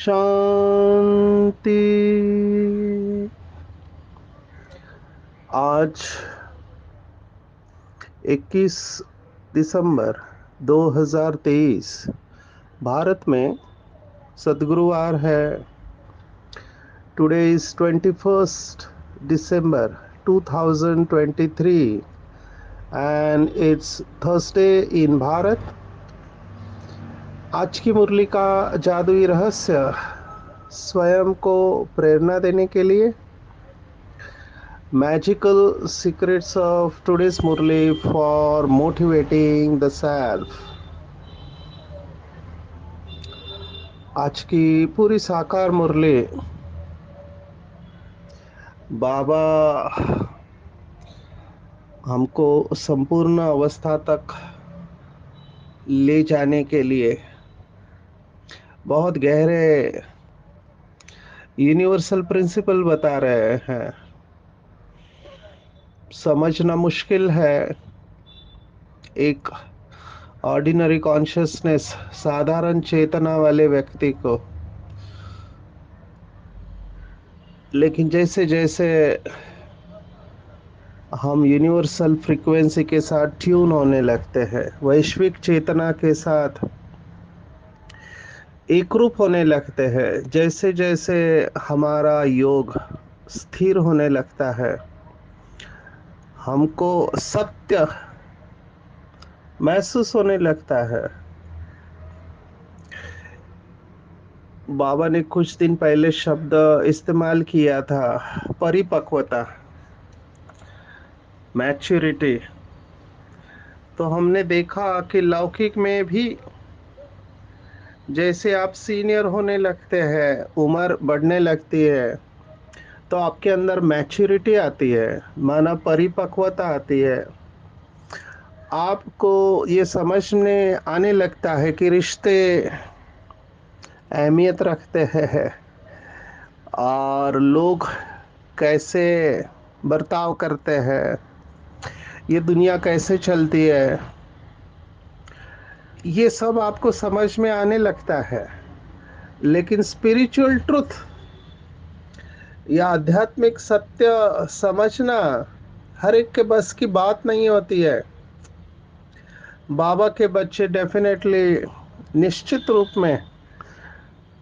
शांति। आज 21 दिसंबर 2023 भारत में सद्गुरुवार है। Today is 21st December 2023 and it's Thursday in Bharat. आज की मुरली का जादुई रहस्य स्वयं को प्रेरणा देने के लिए magical secrets of today's Murli for motivating the self. आज की पूरी साकार मुरली बाबा हमको संपूर्ण अवस्था तक ले जाने के लिए बहुत गहरे यूनिवर्सल प्रिंसिपल बता रहे हैं। समझना मुश्किल है एक ऑर्डिनरी कॉन्शियसनेस साधारण चेतना वाले व्यक्ति को, लेकिन जैसे जैसे हम यूनिवर्सल फ्रीक्वेंसी के साथ ट्यून होने लगते हैं, वैश्विक चेतना के साथ एक रूप होने लगते हैं, जैसे जैसे हमारा योग स्थिर होने लगता है, हमको सत्य महसूस होने लगता है। बाबा ने कुछ दिन पहले शब्द इस्तेमाल किया था, परिपक्वता, मैच्योरिटी। तो हमने देखा कि लौकिक में भी जैसे आप सीनियर होने लगते हैं, उम्र बढ़ने लगती है, तो आपके अंदर मैच्योरिटी आती है, माना परिपक्वता आती है। आपको ये समझ में आने लगता है कि रिश्ते अहमियत रखते हैं और लोग कैसे बर्ताव करते हैं, ये दुनिया कैसे चलती है, ये सब आपको समझ में आने लगता है। लेकिन स्पिरिचुअल ट्रुथ या आध्यात्मिक सत्य समझना हर एक के बस की बात नहीं होती है। बाबा के बच्चे डेफिनेटली निश्चित रूप में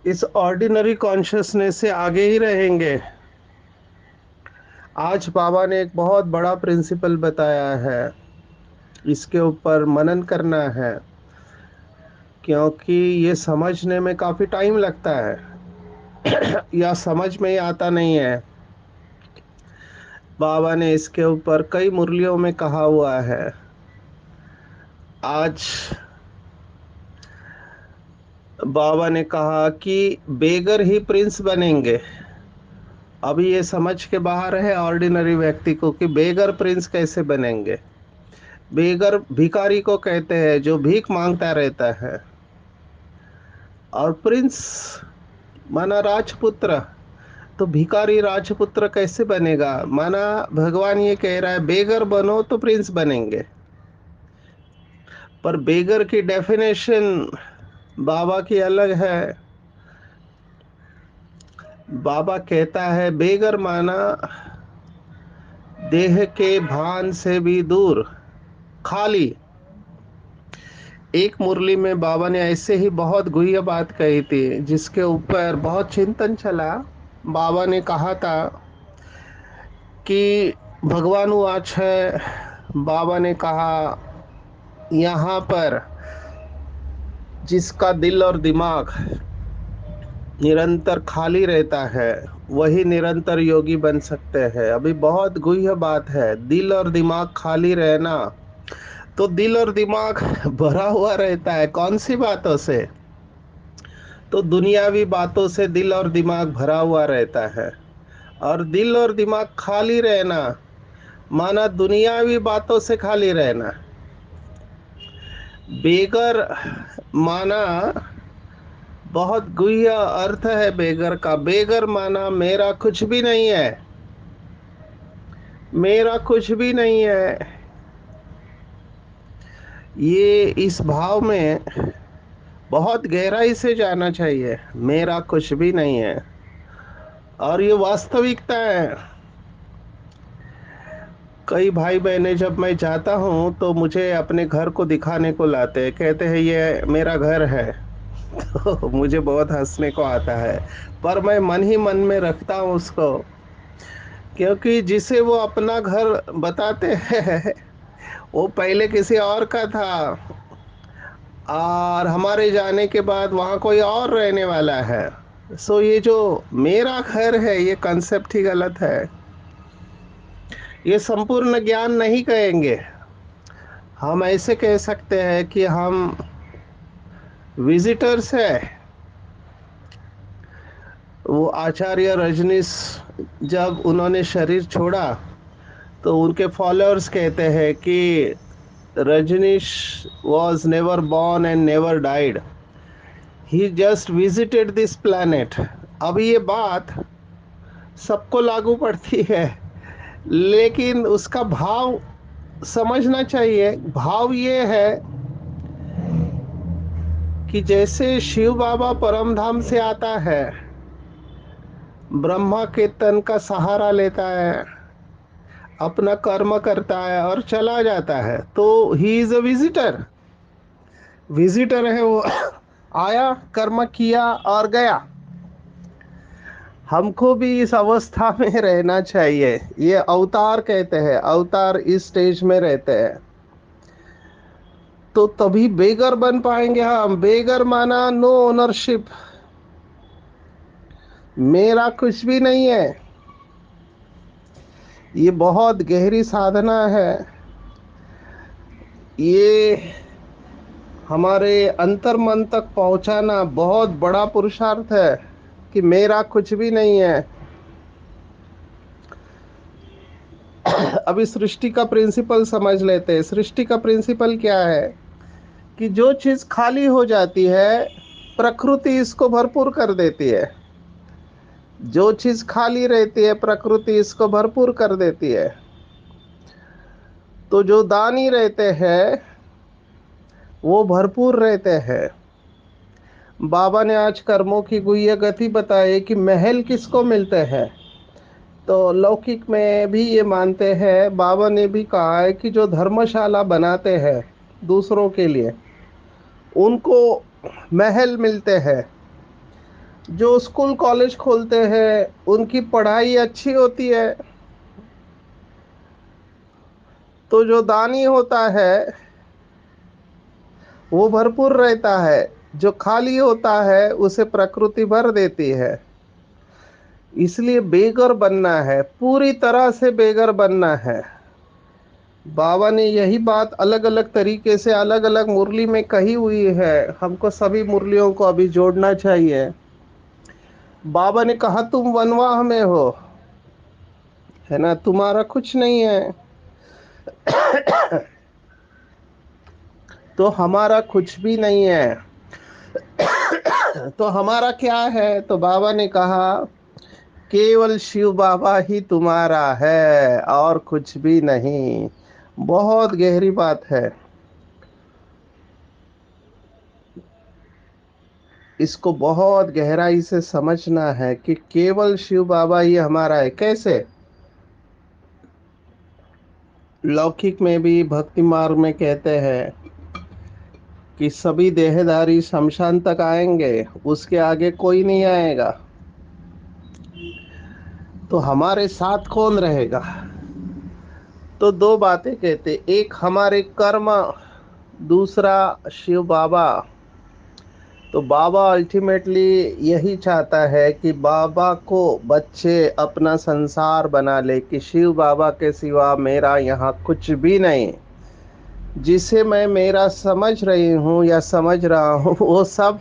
इस ऑर्डिनरी कॉन्शियसनेस से आगे ही रहेंगे। आज बाबा ने एक बहुत बड़ा प्रिंसिपल बताया है, इसके ऊपर मनन करना है, क्योंकि ये समझने में काफी टाइम लगता है या समझ में ही आता नहीं है। बाबा ने इसके ऊपर कई मुरलियों में कहा हुआ है। आज बाबा ने कहा कि बेगर ही प्रिंस बनेंगे। अभी ये समझ के बाहर है ऑर्डिनरी व्यक्ति को कि बेगर प्रिंस कैसे बनेंगे। बेगर भिखारी को कहते हैं जो भीख मांगता रहता है, और प्रिंस माना राजपुत्र। तो भिखारी राजपुत्र कैसे बनेगा? माना भगवान ये कह रहा है बेगर बनो तो प्रिंस बनेंगे। पर बेगर की डेफिनेशन बाबा की अलग है। बाबा कहता है बेगर माना देह के भान से भी दूर, खाली। एक मुरली में बाबा ने ऐसे ही बहुत गुह्य बात कही थी, जिसके ऊपर बहुत चिंतन चला। बाबा ने कहा था कि भगवान वाच है। बाबा ने कहा यहाँ पर जिसका दिल और दिमाग निरंतर खाली रहता है, वही निरंतर योगी बन सकते हैं। अभी बहुत गुह्य बात है, दिल और दिमाग खाली रहना। तो दिल और दिमाग भरा हुआ रहता है कौन सी बातों से? तो दुनियावी बातों से दिल और दिमाग भरा हुआ रहता है। और दिल और दिमाग खाली रहना माना दुनियावी बातों से खाली रहना। बेगर माना बहुत गुह्य अर्थ है बेगर का। बेगर माना मेरा कुछ भी नहीं है, मेरा कुछ भी नहीं है। ये इस भाव में बहुत गहराई से जाना चाहिए, मेरा कुछ भी नहीं है। और ये वास्तविकता है। कई भाई बहनें जब मैं जाता हूँ तो मुझे अपने घर को दिखाने को लाते हैं, कहते हैं ये मेरा घर है। तो मुझे बहुत हंसने को आता है, पर मैं मन ही मन में रखता हूँ उसको, क्योंकि जिसे वो अपना घर बताते हैं वो पहले किसी और का था, और हमारे जाने के बाद वहाँ कोई और रहने वाला है। सो ये जो मेरा घर है, ये कंसेप्ट ही गलत है। ये संपूर्ण ज्ञान नहीं कहेंगे, हम ऐसे कह सकते हैं कि हम विजिटर्स है। वो आचार्य रजनीश जब उन्होंने शरीर छोड़ा तो उनके फॉलोअर्स कहते हैं कि Rajneesh was never born and never died, he just visited this planet। अब ये बात सबको लागू पड़ती है, लेकिन उसका भाव समझना चाहिए। भाव ये है कि जैसे शिव बाबा परम धाम से आता है, ब्रह्मा के तन का सहारा लेता है, अपना कर्म करता है और चला जाता है, तो he is a visitor. Visitor है वो, आया, कर्म किया और गया। हमको भी इस अवस्था में रहना चाहिए। ये अवतार कहते हैं, अवतार इस स्टेज में रहते हैं, तो तभी बेगर बन पाएंगे हम। बेगर माना नो ओनरशिप, मेरा कुछ भी नहीं है। ये बहुत गहरी साधना है। ये हमारे अंतर मन तक पहुंचाना बहुत बड़ा पुरुषार्थ है कि मेरा कुछ भी नहीं है। अभी सृष्टि का प्रिंसिपल समझ लेते हैं। सृष्टि का प्रिंसिपल क्या है कि जो चीज खाली हो जाती है, प्रकृति इसको भरपूर कर देती है। जो चीज खाली रहती है, प्रकृति इसको भरपूर कर देती है। तो जो दानी रहते हैं वो भरपूर रहते हैं। बाबा ने आज कर्मों की गुह्य गति बताई कि महल किसको मिलते हैं। तो लौकिक में भी ये मानते हैं, बाबा ने भी कहा है कि जो धर्मशाला बनाते हैं दूसरों के लिए, उनको महल मिलते हैं। जो स्कूल कॉलेज खोलते हैं उनकी पढ़ाई अच्छी होती है। तो जो दानी होता है वो भरपूर रहता है, जो खाली होता है उसे प्रकृति भर देती है। इसलिए बेगर बनना है, पूरी तरह से बेगर बनना है। बाबा ने यही बात अलग अलग तरीके से अलग अलग मुरली में कही हुई है। हमको सभी मुरलियों को अभी जोड़ना चाहिए। बाबा ने कहा तुम वनवाह में हो, है ना, तुम्हारा कुछ नहीं है। तो हमारा कुछ भी नहीं है। तो हमारा क्या है? तो बाबा ने कहा केवल शिव बाबा ही तुम्हारा है और कुछ भी नहीं। बहुत गहरी बात है। इसको बहुत गहराई से समझना है कि केवल शिव बाबा ही हमारा है। कैसे? लौकिक में भी भक्ति मार्ग में कहते हैं कि सभी देहधारी शमशान तक आएंगे, उसके आगे कोई नहीं आएगा। तो हमारे साथ कौन रहेगा? तो दो बातें कहते, एक हमारे कर्म, दूसरा शिव बाबा। तो बाबा अल्टीमेटली यही चाहता है कि बाबा को बच्चे अपना संसार बना ले कि शिव बाबा के सिवा मेरा यहाँ कुछ भी नहीं। जिसे मैं मेरा समझ रही हूँ या समझ रहा हूँ वो सब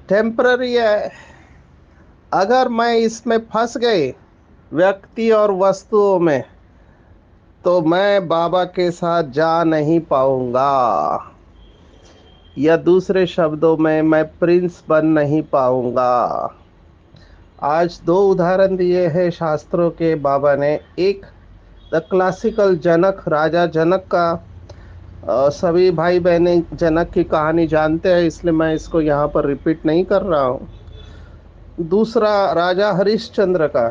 टेम्पररी है। अगर मैं इसमें फंस गई व्यक्ति और वस्तुओं में, तो मैं बाबा के साथ जा नहीं पाऊंगा, या दूसरे शब्दों में मैं प्रिंस बन नहीं पाऊंगा। आज दो उदाहरण दिए हैं शास्त्रों के बाबा ने। एक, द क्लासिकल जनक, राजा जनक का। सभी भाई बहने जनक की कहानी जानते हैं, इसलिए मैं इसको यहाँ पर रिपीट नहीं कर रहा हूँ। दूसरा, राजा हरिश्चंद्र का।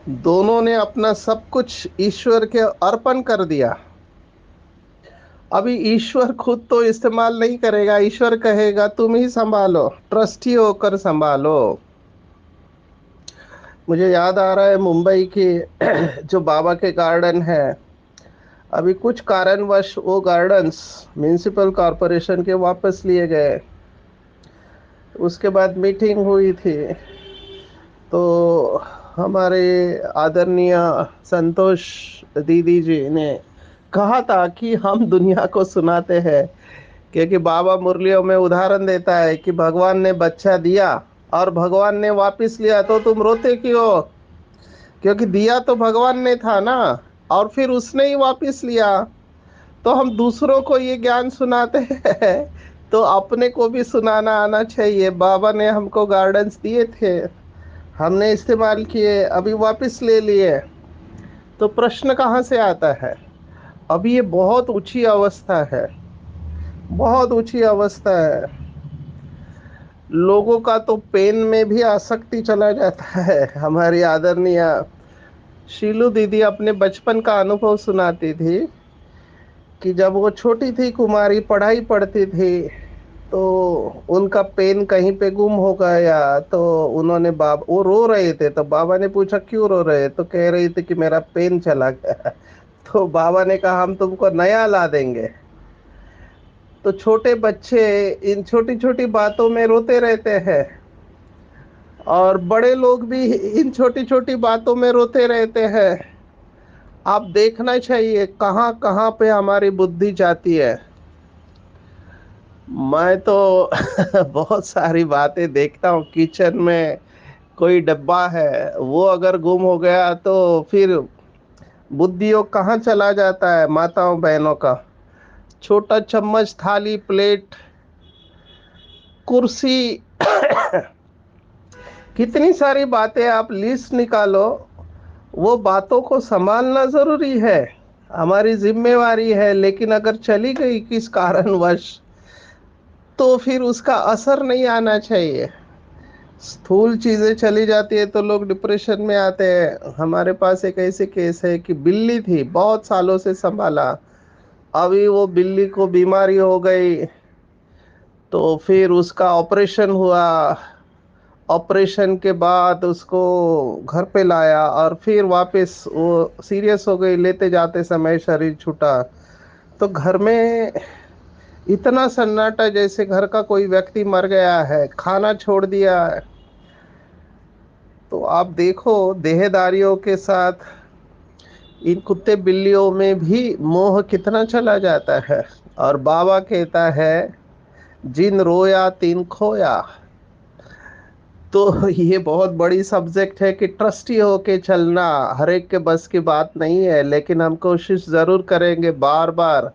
दोनों ने अपना सब कुछ ईश्वर के अर्पण कर दिया। अभी ईश्वर खुद तो इस्तेमाल नहीं करेगा, ईश्वर कहेगा तुम ही संभालो, ट्रस्टी होकर संभालो। मुझे याद आ रहा है मुंबई की जो बाबा के गार्डन है, अभी कुछ कारणवश वो गार्डन्स म्युनिसिपल कॉरपोरेशन के वापस लिए गए। उसके बाद मीटिंग हुई थी, तो हमारे आदरणीय संतोष दीदी जी ने कहा था कि हम दुनिया को सुनाते हैं, क्योंकि बाबा मुरलियों में उदाहरण देता है कि भगवान ने बच्चा दिया और भगवान ने वापस लिया, तो तुम रोते क्यों? क्योंकि दिया तो भगवान ने था ना, और फिर उसने ही वापस लिया। तो हम दूसरों को ये ज्ञान सुनाते हैं, तो अपने को भी सुनाना आना चाहिए। बाबा ने हमको गार्डन्स दिए थे, हमने इस्तेमाल किए, अभी वापस ले लिए, तो प्रश्न कहाँ से आता है? अभी ये बहुत ऊंची अवस्था है, बहुत ऊंची अवस्था है। लोगों का तो पेन में भी आसक्ति चला जाता है। हमारी आदरणीय शीलू दीदी अपने बचपन का अनुभव सुनाती थी कि जब वो छोटी थी, कुमारी, पढ़ाई पढ़ती थी, तो उनका पेन कहीं पे गुम हो गया। तो उन्होंने वो रो रहे थे, तो बाबा ने पूछा क्यों रो रहे? तो कह रही थी कि मेरा पेन चला गया। तो बाबा ने कहा हम तुमको नया ला देंगे। तो छोटे बच्चे इन छोटी छोटी बातों में रोते रहते हैं, और बड़े लोग भी इन छोटी छोटी बातों में रोते रहते हैं। आप देखना चाहिए कहाँ कहाँ पे हमारी बुद्धि जाती है। मैं तो बहुत सारी बातें देखता हूँ। किचन में कोई डब्बा है, वो अगर गुम हो गया तो फिर बुद्धियों कहाँ चला जाता है माताओं बहनों का। छोटा चम्मच, थाली, प्लेट, कुर्सी, कितनी सारी बातें आप लिस्ट निकालो। वो बातों को संभालना जरूरी है, हमारी जिम्मेवारी है, लेकिन अगर चली गई किस कारणवश, तो फिर उसका असर नहीं आना चाहिए। स्थूल चीजें चली जाती है तो लोग डिप्रेशन में आते हैं। हमारे पास एक ऐसे केस है कि बिल्ली थी, बहुत सालों से संभाला, अभी वो बिल्ली को बीमारी हो गई, तो फिर उसका ऑपरेशन हुआ। ऑपरेशन के बाद उसको घर पे लाया, और फिर वापस वो सीरियस हो गई, लेते जाते समय शरीर छूटा। तो घर में इतना सन्नाटा, जैसे घर का कोई व्यक्ति मर गया है, खाना छोड़ दिया है। तो आप देखो देहदारियों के साथ इन कुत्ते बिल्लियों में भी मोह कितना चला जाता है। और बाबा कहता है जिन रोया तीन खोया। तो ये बहुत बड़ी सब्जेक्ट है कि ट्रस्टी होके चलना हर एक के बस की बात नहीं है, लेकिन हम कोशिश जरूर करेंगे बार बार।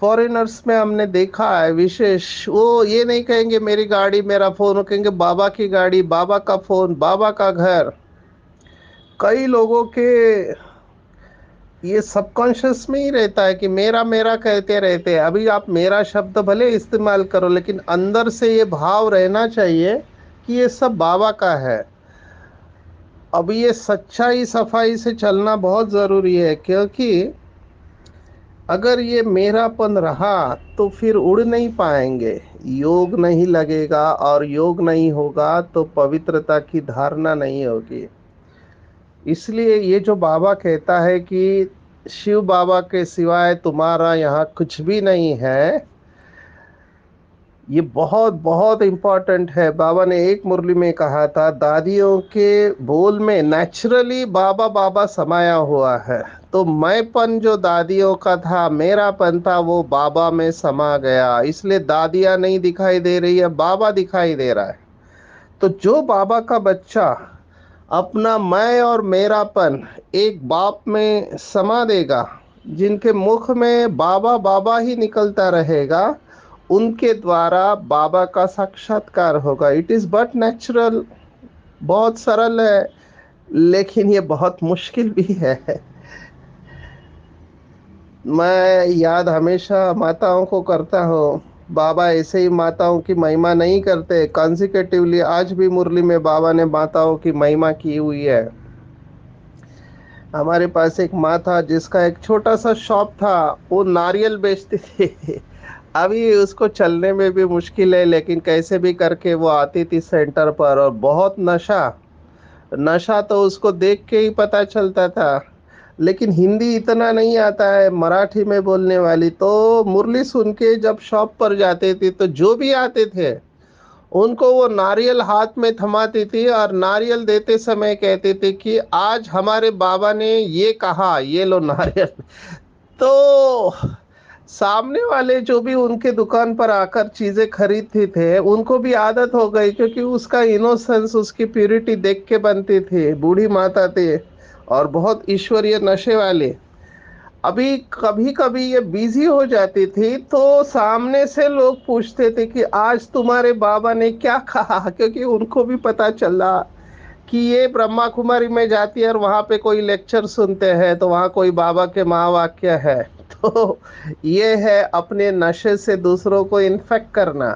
फॉरेनर्स में हमने देखा है विशेष, वो ये नहीं कहेंगे मेरी गाड़ी मेरा फोन, वो कहेंगे बाबा की गाड़ी, बाबा का फोन, बाबा का घर। कई लोगों के ये सबकॉन्शियस में ही रहता है कि मेरा मेरा कहते रहते हैं। अभी आप मेरा शब्द भले इस्तेमाल करो, लेकिन अंदर से ये भाव रहना चाहिए कि ये सब बाबा का है। अब ये सच्चाई सफाई से चलना बहुत ज़रूरी है, क्योंकि अगर ये मेरापन रहा तो फिर उड़ नहीं पाएंगे, योग नहीं लगेगा, और योग नहीं होगा तो पवित्रता की धारणा नहीं होगी। इसलिए ये जो बाबा कहता है कि शिव बाबा के सिवाय तुम्हारा यहाँ कुछ भी नहीं है, ये बहुत बहुत इम्पोर्टेंट है। बाबा ने एक मुरली में कहा था दादियों के बोल में नेचुरली बाबा बाबा समाया हुआ है। तो मैंपन जो दादियों का था, मेरापन था, वो बाबा में समा गया। इसलिए दादियाँ नहीं दिखाई दे रही है, बाबा दिखाई दे रहा है। तो जो बाबा का बच्चा अपना मैं और मेरापन एक बाप में समा देगा, जिनके मुख में बाबा बाबा ही निकलता रहेगा, उनके द्वारा बाबा का साक्षात्कार होगा। It is but natural. बहुत सरल है, लेकिन ये बहुत मुश्किल भी है। मैं याद हमेशा माताओं को करता हूँ। बाबा ऐसे ही माताओं की महिमा नहीं करते, कॉन्जिक्यूटिवली आज भी मुरली में बाबा ने माताओं की महिमा की हुई है। हमारे पास एक माँ था जिसका एक छोटा सा शॉप था, वो नारियल बेचती थी। अभी उसको चलने में भी मुश्किल है, लेकिन कैसे भी करके वो आती थी सेंटर पर, और बहुत नशा। नशा तो उसको देख के ही पता चलता था। लेकिन हिंदी इतना नहीं आता है, मराठी में बोलने वाली, तो मुरली सुन के जब शॉप पर जाते थे तो जो भी आते थे उनको वो नारियल हाथ में थमाती थी, और नारियल देते समय कहते थे कि आज हमारे बाबा ने ये कहा, ये लो नारियल। तो सामने वाले जो भी उनके दुकान पर आकर चीजें खरीदते थे, उनको भी आदत हो गई, क्योंकि उसका इनोसेंस, उसकी प्यूरिटी देख के बनती थी। बूढ़ी माता थे और बहुत ईश्वरीय नशे वाले। अभी कभी कभी ये बिजी हो जाती थी, तो सामने से लोग पूछते थे कि आज तुम्हारे बाबा ने क्या कहा, क्योंकि उनको भी पता चला कि ये ब्रह्मा कुमारी में जाती है और वहां पे कोई लेक्चर सुनते हैं, तो वहां कोई बाबा के महावाक्य है। तो ये है अपने नशे से दूसरों को इन्फेक्ट करना।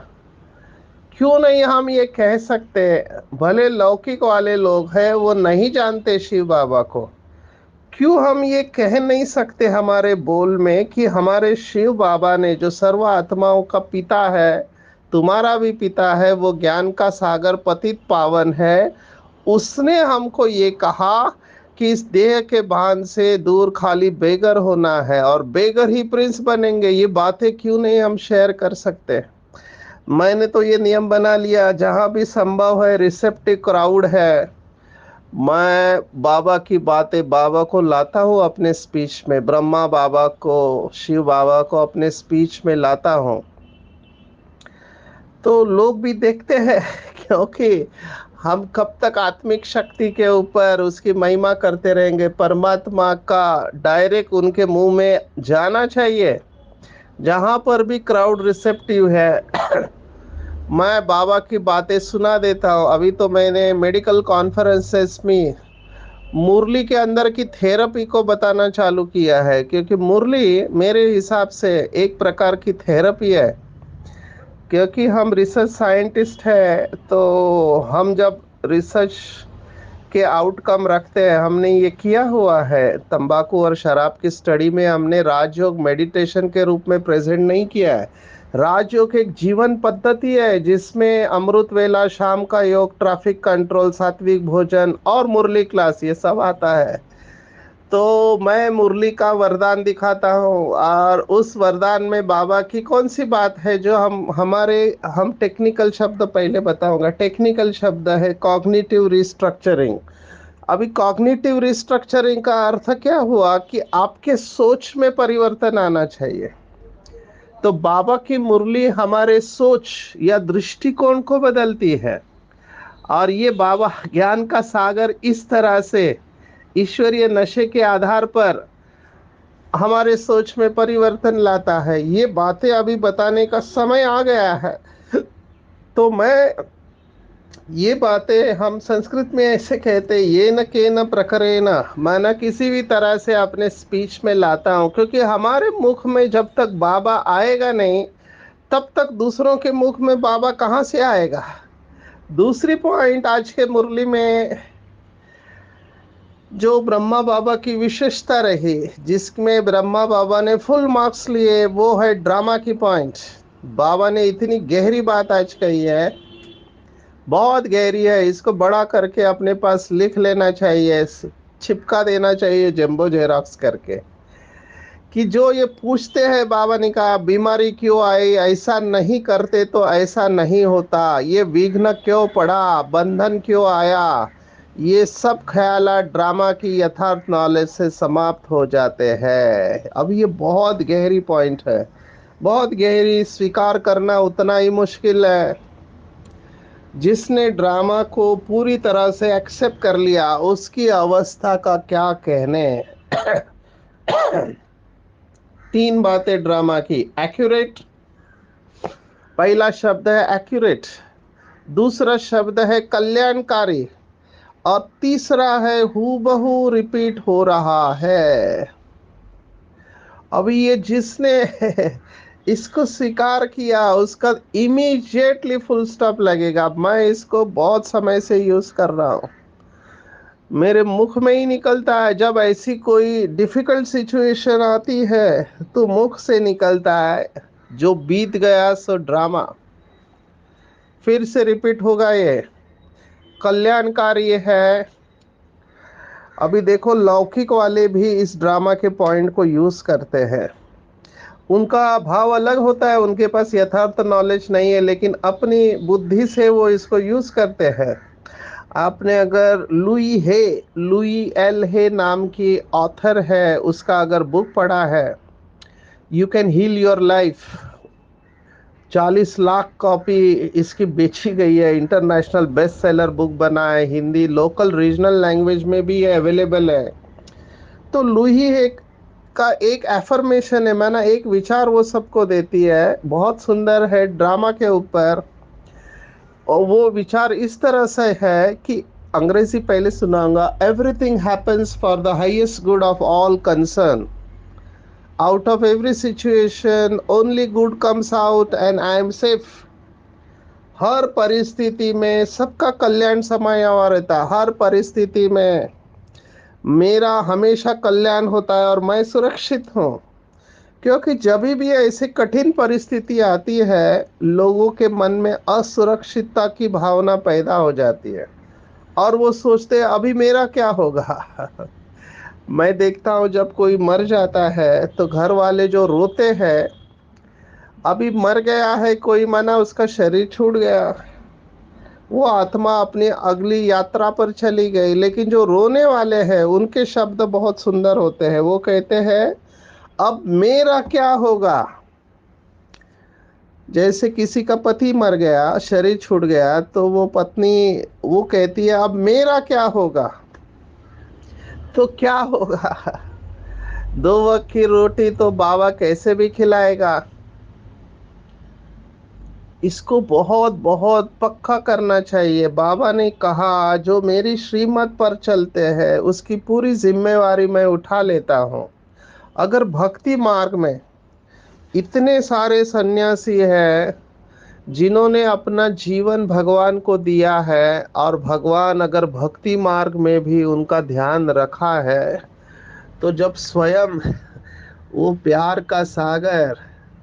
क्यों नहीं हम ये कह सकते, भले लौकिक वाले लोग हैं वो नहीं जानते शिव बाबा को, क्यों हम ये कह नहीं सकते हमारे बोल में कि हमारे शिव बाबा ने, जो सर्व आत्माओं का पिता है, तुम्हारा भी पिता है, वो ज्ञान का सागर पतित पावन है, उसने हमको ये कहा कि इस देह के भान से दूर खाली बेगर होना है और बेगर ही प्रिंस बनेंगे। ये बातें क्यों नहीं हम शेयर कर सकते? मैंने तो ये नियम बना लिया, जहां भी संभव है, रिसेप्टिव क्राउड है, मैं बाबा की बातें, बाबा को लाता हूँ अपने स्पीच में, ब्रह्मा बाबा को, शिव बाबा को अपने स्पीच में लाता हूँ। तो लोग भी देखते हैं। क्योंकि हम कब तक आत्मिक शक्ति के ऊपर उसकी महिमा करते रहेंगे? परमात्मा का डायरेक्ट उनके मुंह में जाना चाहिए, जहां पर भी क्राउड रिसेप्टिव है। मैं बाबा की बातें सुना देता हूँ। अभी तो मैंने मेडिकल कॉन्फ्रेंसेस में मुरली के अंदर की थेरेपी को बताना चालू किया है, क्योंकि मुरली मेरे हिसाब से एक प्रकार की थेरेपी है। क्योंकि हम रिसर्च साइंटिस्ट है, तो हम जब रिसर्च के आउटकम रखते हैं, हमने ये किया हुआ है, तंबाकू और शराब की स्टडी में हमने राजयोग मेडिटेशन के रूप में प्रेजेंट नहीं किया है। राजयोग एक जीवन पद्धति है, जिसमें अमृत वेला, शाम का योग, ट्रैफिक कंट्रोल, सात्विक भोजन और मुरली क्लास, ये सब आता है। तो मैं मुरली का वरदान दिखाता हूँ, और उस वरदान में बाबा की कौन सी बात है जो हम टेक्निकल शब्द पहले बताऊंगा। टेक्निकल शब्द है कॉग्निटिव रिस्ट्रक्चरिंग। अभी कॉग्निटिव रिस्ट्रक्चरिंग का अर्थ क्या हुआ कि आपके सोच में परिवर्तन आना चाहिए। तो बाबा की मुरली हमारे सोच या दृष्टिकोण को बदलती है, और ये बाबा ज्ञान का सागर इस तरह से ईश्वरीय नशे के आधार पर हमारे सोच में परिवर्तन लाता है। ये बातें अभी बताने का समय आ गया है। तो मैं, ये बातें हम संस्कृत में ऐसे कहते हैं, ये न के न प्रकरे न, मैं न किसी भी तरह से अपने स्पीच में लाता हूँ, क्योंकि हमारे मुख में जब तक बाबा आएगा नहीं, तब तक दूसरों के मुख में बाबा कहाँ से आएगा? दूसरी पॉइंट आज के मुरली में जो ब्रह्मा बाबा की विशेषता रही, जिसमें ब्रह्मा बाबा ने फुल मार्क्स लिए, वो है ड्रामा की पॉइंट। बाबा ने इतनी गहरी बात आज कही है, बहुत गहरी है, इसको बड़ा करके अपने पास लिख लेना चाहिए, चिपका देना चाहिए जंबो जेरॉक्स करके। कि जो ये पूछते हैं, बाबा ने कहा बीमारी क्यों आई, ऐसा नहीं करते तो ऐसा नहीं होता, ये विघ्न क्यों पड़ा, बंधन क्यों आया, ये सब ख्यालात ड्रामा की यथार्थ नॉलेज से समाप्त हो जाते हैं। अब ये बहुत गहरी पॉइंट है, बहुत गहरी, स्वीकार करना उतना ही मुश्किल है। जिसने ड्रामा को पूरी तरह से एक्सेप्ट कर लिया उसकी अवस्था का क्या कहने। तीन बातें ड्रामा की। एक्यूरेट, पहला शब्द है एक्यूरेट, दूसरा शब्द है कल्याणकारी, और तीसरा है हूबहू रिपीट हो रहा है। अभी ये जिसने इसको स्वीकार किया उसका इमीडिएटली फुल स्टॉप लगेगा। मैं इसको बहुत समय से यूज कर रहा हूँ, मेरे मुख में ही निकलता है। जब ऐसी कोई डिफिकल्ट सिचुएशन आती है तो मुख से निकलता है, जो बीत गया सो ड्रामा। फिर से रिपीट होगा ये। कल्याणकारी है। अभी देखो लौकिक वाले भी इस ड्रामा के पॉइंट को यूज करते हैं। उनका भाव अलग होता है, उनके पास यथार्थ नॉलेज नहीं है, लेकिन अपनी बुद्धि से वो इसको यूज करते हैं। आपने अगर लुई एल हे नाम की ऑथर है, उसका अगर बुक पढ़ा है, you can heal your life, 40 lakh copy इसकी बेची गई है, इंटरनेशनल बेस्ट सेलर बुक बना है, हिंदी लोकल रीजनल लैंग्वेज में भी अवेलेबल है। तो लुई एक का एक एफर्मेशन है, माना एक विचार वो सबको देती है, बहुत सुंदर है ड्रामा के ऊपर। और वो विचार इस तरह से है कि अंग्रेजी पहले सुनाऊंगा। Everything happens for the highest good of all concern, out of every situation only good comes out and I am safe. हर परिस्थिति में सबका कल्याण समाया हुआ रहता है, हर परिस्थिति में मेरा हमेशा कल्याण होता है और मैं सुरक्षित हूँ। क्योंकि जब भी ऐसी कठिन परिस्थिति आती है, लोगों के मन में असुरक्षितता की भावना पैदा हो जाती है और वो सोचते हैं अभी मेरा क्या होगा। मैं देखता हूँ जब कोई मर जाता है तो घर वाले जो रोते हैं, अभी मर गया है कोई, माना उसका शरीर छूट गया, वो आत्मा अपनी अगली यात्रा पर चली गई, लेकिन जो रोने वाले हैं उनके शब्द बहुत सुंदर होते हैं। वो कहते हैं अब मेरा क्या होगा। जैसे किसी का पति मर गया, शरीर छूट गया, तो वो पत्नी वो कहती है अब मेरा क्या होगा। तो क्या होगा? दो वक्त की रोटी तो बाबा कैसे भी खिलाएगा। इसको बहुत बहुत पक्का करना चाहिए। बाबा ने कहा जो मेरी श्रीमत पर चलते हैं उसकी पूरी जिम्मेवारी मैं उठा लेता हूँ। अगर भक्ति मार्ग में इतने सारे सन्यासी हैं जिन्होंने अपना जीवन भगवान को दिया है, और भगवान अगर भक्ति मार्ग में भी उनका ध्यान रखा है, तो जब स्वयं वो प्यार का सागर,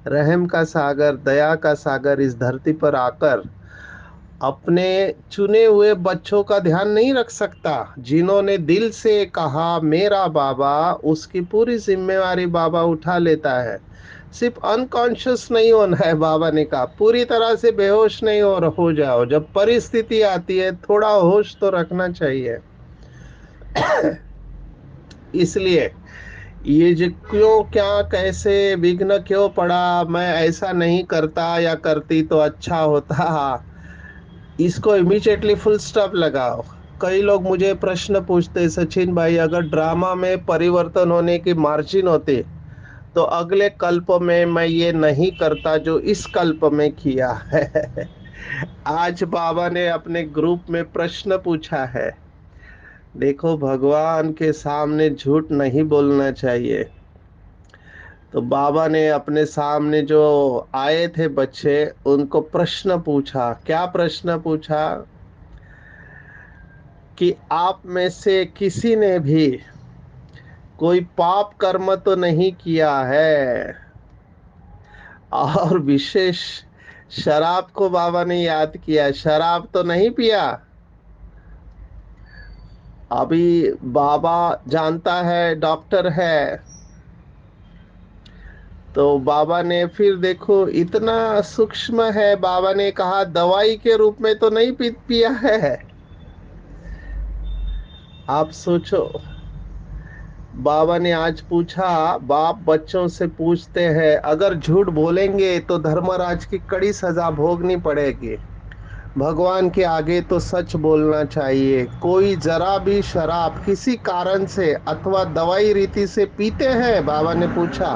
रहम का सागर, दया का सागर इस धरती पर आकर अपने चुने हुए बच्चों का ध्यान नहीं रख सकता, जिन्होंने दिल से कहा मेरा बाबा, उसकी पूरी जिम्मेवारी बाबा उठा लेता है। सिर्फ अनकॉन्शियस नहीं होना है, बाबा ने कहा पूरी तरह से बेहोश नहीं हो जाओ। जब परिस्थिति आती है थोड़ा होश तो रखना चाहिए। इसलिए ये जो क्यों क्या कैसे विघ्न क्यों पड़ा, मैं ऐसा नहीं करता या करती तो अच्छा होता, इसको इमीडिएटली फुल स्टॉप लगाओ। कई लोग मुझे प्रश्न पूछते सचिन भाई, अगर ड्रामा में परिवर्तन होने की मार्जिन होती तो अगले कल्प में मैं ये नहीं करता जो इस कल्प में किया है। आज बाबा ने अपने ग्रुप में प्रश्न पूछा है। देखो भगवान के सामने झूठ नहीं बोलना चाहिए। तो बाबा ने अपने सामने जो आए थे बच्चे, उनको प्रश्न पूछा। क्या प्रश्न पूछा? कि आप में से किसी ने भी कोई पाप कर्म तो नहीं किया है? और विशेष शराब को बाबा ने याद किया, शराब तो नहीं पिया। अभी बाबा जानता है, डॉक्टर है, तो बाबा ने फिर देखो इतना सूक्ष्म है, बाबा ने कहा दवाई के रूप में तो नहीं पिया है। आप सोचो, बाबा ने आज पूछा, बाप बच्चों से पूछते हैं अगर झूठ बोलेंगे तो धर्मराज की कड़ी सजा भोगनी पड़ेगी। भगवान के आगे तो सच बोलना चाहिए। कोई जरा भी शराब किसी कारण से अथवा दवाई रीति से पीते हैं? बाबा ने पूछा।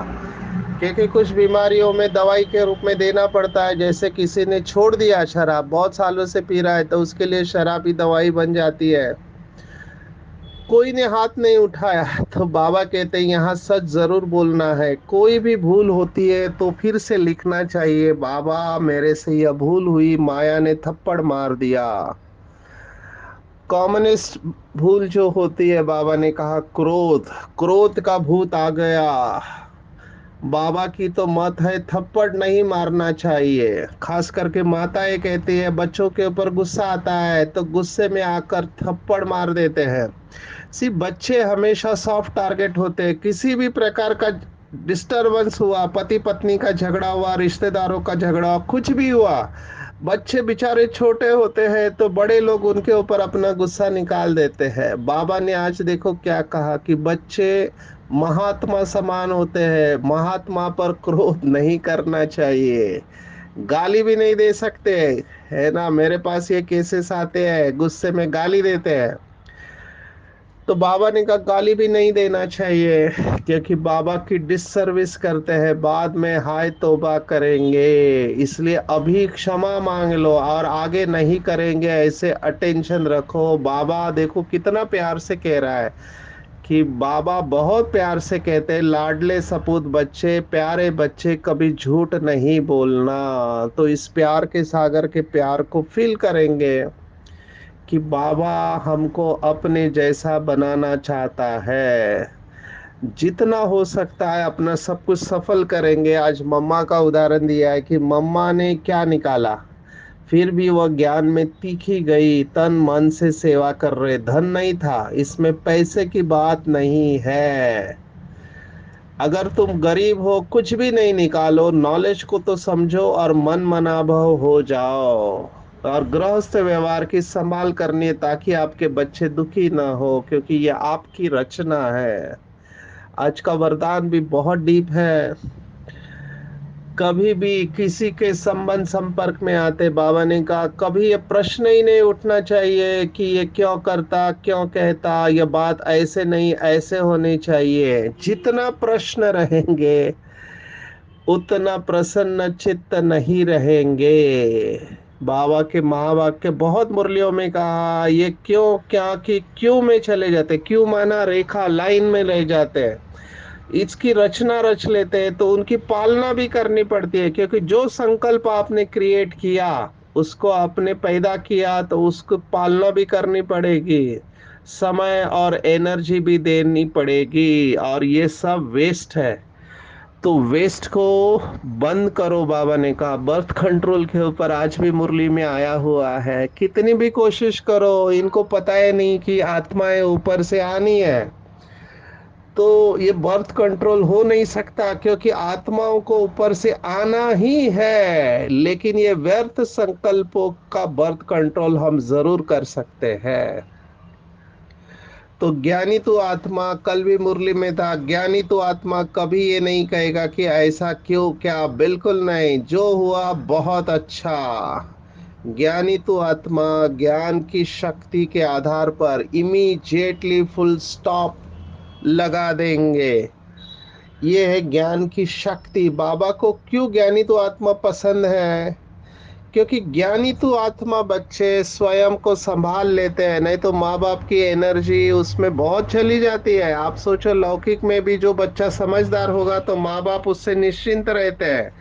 क्योंकि कुछ बीमारियों में दवाई के रूप में देना पड़ता है। जैसे किसी ने छोड़ दिया शराब, बहुत सालों से पी रहा है, तो उसके लिए शराब ही दवाई बन जाती है। कोई ने हाथ नहीं उठाया। तो बाबा कहते हैं यहाँ सच जरूर बोलना है। कोई भी भूल होती है तो फिर से लिखना चाहिए, बाबा मेरे से यह भूल हुई, माया ने थप्पड़ मार दिया। कॉमनेस्ट भूल जो होती है, बाबा ने कहा क्रोध। क्रोध का भूत आ गया। बाबा की तो मत है थप्पड़ नहीं मारना चाहिए। खास करके माताएं कहती है बच्चों के ऊपर गुस्सा आता है तो गुस्से में आकर थप्पड़ मार देते हैं। सिर्फ बच्चे हमेशा सॉफ्ट टारगेट होते हैं। किसी भी प्रकार का डिस्टरबेंस हुआ, पति पत्नी का झगड़ा हुआ, रिश्तेदारों का झगड़ा हुआ, कुछ भी हुआ, बच्चे बेचारे छोटे होते हैं तो बड़े लोग उनके ऊपर अपना गुस्सा निकाल देते हैं। बाबा ने आज देखो क्या कहा कि बच्चे महात्मा समान होते हैं, महात्मा पर क्रोध नहीं करना चाहिए, गाली भी नहीं दे सकते। है ना, मेरे पास ये केसेस आते हैं, गुस्से में गाली देते हैं। तो बाबा ने कहा गाली भी नहीं देना चाहिए, क्योंकि बाबा की डिससर्विस करते हैं, बाद में हाय तौबा करेंगे। इसलिए अभी क्षमा मांग लो और आगे नहीं करेंगे, ऐसे अटेंशन रखो। बाबा देखो कितना प्यार से कह रहा है कि बाबा बहुत प्यार से कहते हैं, लाडले सपूत बच्चे, प्यारे बच्चे, कभी झूठ नहीं बोलना। तो इस प्यार के सागर के प्यार को फील करेंगे कि बाबा हमको अपने जैसा बनाना चाहता है। जितना हो सकता है अपना सब कुछ सफल करेंगे। आज मम्मा का उदाहरण दिया है कि मम्मा ने क्या निकाला, फिर भी वह ज्ञान में तीखी गई, तन मन से सेवा कर रहे। धन नहीं था, इसमें पैसे की बात नहीं है। अगर तुम गरीब हो, कुछ भी नहीं निकालो, नॉलेज को तो समझो और मन मनाभव हो जाओ। और गृहस्थ व्यवहार की संभाल करनी है ताकि आपके बच्चे दुखी ना हो, क्योंकि ये आपकी रचना है। आज का वरदान भी बहुत डीप है। कभी भी किसी के संबंध संपर्क में आते, बाबा ने कहा कभी ये प्रश्न ही नहीं उठना चाहिए कि ये क्यों करता, क्यों कहता, ये बात ऐसे नहीं ऐसे होनी चाहिए। जितना प्रश्न रहेंगे उतना प्रसन्न चित्त नहीं रहेंगे। बाबा के महावाक्य बहुत मुरलियों में कहा, ये क्यों क्या कि क्यों में चले जाते, क्यों माना रेखा लाइन में रह जाते हैं। इसकी रचना रच लेते हैं तो उनकी पालना भी करनी पड़ती है, क्योंकि जो संकल्प आपने क्रिएट किया, उसको आपने पैदा किया, तो उसको पालना भी करनी पड़ेगी, समय और एनर्जी भी देनी पड़ेगी, और ये सब वेस्ट है। तो वेस्ट को बंद करो। बाबा ने कहा बर्थ कंट्रोल के ऊपर आज भी मुरली में आया हुआ है। कितनी भी कोशिश करो, इनको पता है नहीं कि आत्माएं ऊपर से आनी है, तो ये बर्थ कंट्रोल हो नहीं सकता, क्योंकि आत्माओं को ऊपर से आना ही है। लेकिन ये व्यर्थ संकल्पों का बर्थ कंट्रोल हम जरूर कर सकते हैं। तो ज्ञानी तो आत्मा, कल भी मुरली में था, ज्ञानी तो आत्मा कभी ये नहीं कहेगा कि ऐसा क्यों क्या, बिल्कुल नहीं, जो हुआ बहुत अच्छा। ज्ञानी तो आत्मा ज्ञान की शक्ति के आधार पर इमीडिएटली फुल स्टॉप लगा देंगे। ये है ज्ञान की शक्ति। बाबा को क्यों ज्ञानी तो आत्मा पसंद है? क्योंकि ज्ञानी तो आत्मा बच्चे स्वयं को संभाल लेते हैं, नहीं तो माँ बाप की एनर्जी उसमें बहुत चली जाती है। आप सोचो लौकिक में भी जो बच्चा समझदार होगा तो माँ बाप उससे निश्चिंत रहते हैं,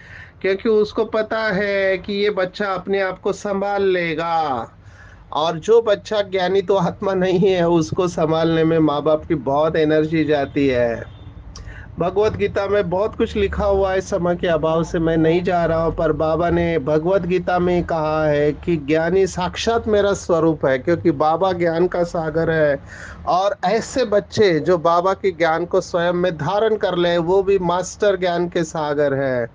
क्योंकि उसको पता है कि ये बच्चा अपने आप को संभाल लेगा। और जो बच्चा ज्ञानी तो आत्मा नहीं है, उसको संभालने में माँ बाप की बहुत एनर्जी जाती है। भगवत गीता में बहुत कुछ लिखा हुआ है, समय के अभाव से मैं नहीं जा रहा हूँ, पर बाबा ने भगवत गीता में कहा है कि ज्ञानी साक्षात मेरा स्वरूप है, क्योंकि बाबा ज्ञान का सागर है। और ऐसे बच्चे जो बाबा के ज्ञान को स्वयं में धारण कर ले, वो भी मास्टर ज्ञान के सागर है।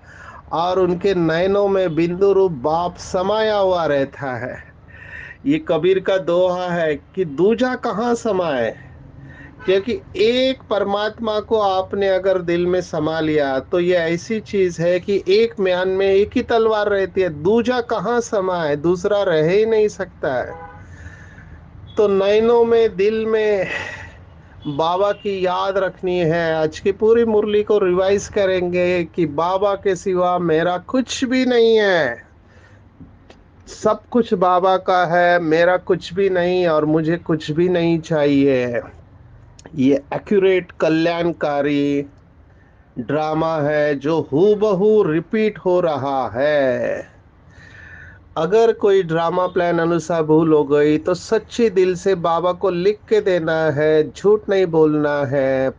और उनके नयनों में बिंदु रूप बाप समाया हुआ रहता है। ये कबीर का दोहा है कि दूजा कहाँ समाए, क्योंकि एक परमात्मा को आपने अगर दिल में समा लिया तो ये ऐसी चीज है कि एक म्यान में एक ही तलवार रहती है, दूजा कहाँ समा है, दूसरा रह ही नहीं सकता है। तो नैनों में, दिल में बाबा की याद रखनी है। आज की पूरी मुरली को रिवाइज करेंगे कि बाबा के सिवा मेरा कुछ भी नहीं है, सब कुछ बाबा का है, मेरा कुछ भी नहीं और मुझे कुछ भी नहीं चाहिए। ये एक्यूरेट कल्याणकारी ड्रामा है जो हूबहू रिपीट हो रहा है। अगर कोई ड्रामा प्लान अनुसार भूल हो गई तो सच्ची दिल से बाबा को लिख के देना है, झूठ नहीं बोलना है,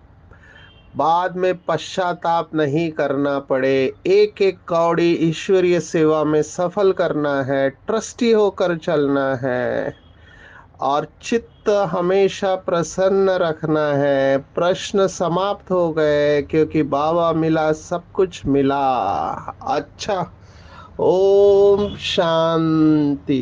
बाद में पश्चाताप नहीं करना पड़े। एक एक कौड़ी ईश्वरीय सेवा में सफल करना है, ट्रस्टी होकर चलना है और चित्त हमेशा प्रसन्न रखना है। प्रश्न समाप्त हो गए क्योंकि बाबा मिला, सब कुछ मिला। अच्छा, ओम शांति।